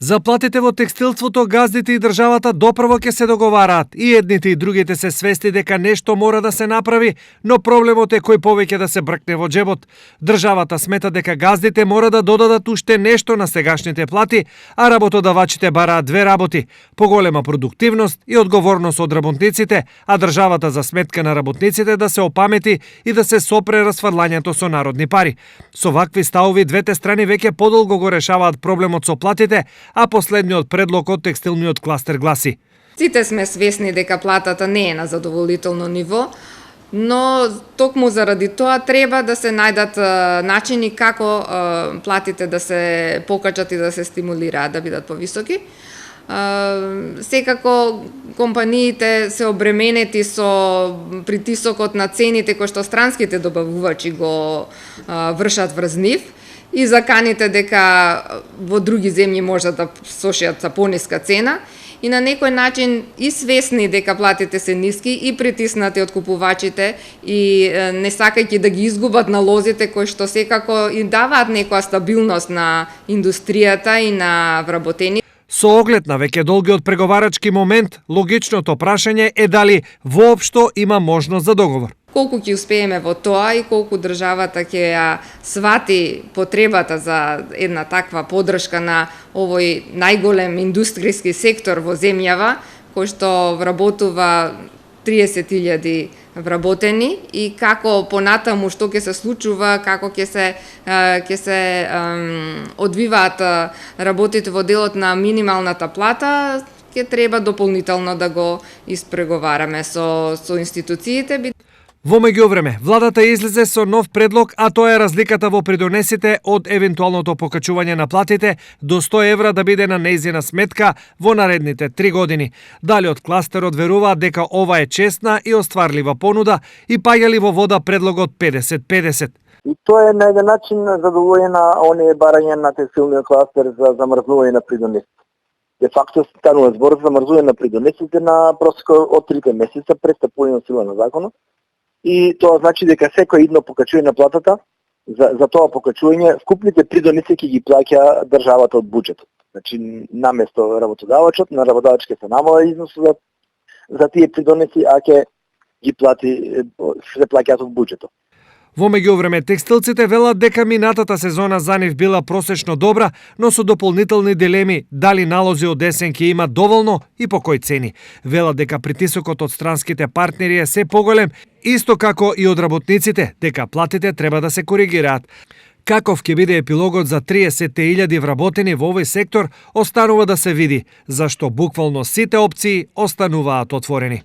За платите во текстилството, газдите и државата допрво ќе се договараат. И едните и другите се свести дека нешто мора да се направи, но проблемот е кој повеќе да се бркне во џебот. Државата смета дека газдите мора да додадат уште нешто на сегашните плати, а работодавачите бараат две работи: поголема продуктивност и одговорност од работниците, а државата за сметка на работниците да се опамети и да се сопре расфрлањето со народни пари. Со вакви ставови двете страни веќе подолго го решаваат проблемот со платите, а последниот предлог од текстилниот кластер гласи: Сите сме свесни дека платата не е на задоволително ниво, но токму заради тоа треба да се најдат начини како платите да се покачат и да се стимулираат да бидат повисоки. Секако компаниите се обременети со притисокот на цените кои што странските добавувачи го вршат врз нив, и заканите дека во други земји можат да сошијат за пониска цена, и на некој начин и свесни дека платите се ниски и притиснати од купувачите и не сакајќи да ги изгубат налозите кои што секако и даваат некоја стабилност на индустријата и на вработени. Со оглед на веќе долгиот преговарачки момент, логичното прашање е дали воопшто има можност за договор. Колку ќе успееме во тоа и колку државата ќе ја свати потребата за една таква поддршка на овој најголем индустријски сектор во земјава, кој што вработува 30.000 вработени, и како понатаму што ќе се случува, како ќе се одвиваат работите во делот на минималната плата, ќе треба дополнително да го испреговараме со институциите. Во меѓувреме, владата излезе со нов предлог, а тоа е разликата во придонесите од евентуалното покачување на платите до 100 евра да биде на нејзина сметка во наредните 3 години. Дали од кластерот веруваат дека ова е честна и остварлива понуда и паѓа ли во вода предлогот 50-50. И тоа е на еден начин задоволение на оние барања на текстилниот кластер за замрзнување на придонесите. Де факто станува збор за замрзнување на придонесите на просеко од 3 месеца пред стапување на сила на законот. И тоа значи дека секој идно покачување на платата, за тоа покачување, вкупните придонеси ќе ги плаќа државата од буџетот. Значи, наместо работодавачот, на работодавач ќе се намала износот за тие придонеси, а ќе ги се плаќаат од буџетот. Во меѓувреме, текстилците велат дека минатата сезона за нив била просечно добра, но со дополнителни дилеми дали налози од есен ќе има доволно и по кои цени. Велат дека притисокот од странските партнери е се поголем, исто како и од работниците, дека платите треба да се коригираат. Каков ќе биде епилогот за 30.000 вработени во овој сектор, останува да се види, зашто буквално сите опции остануваат отворени.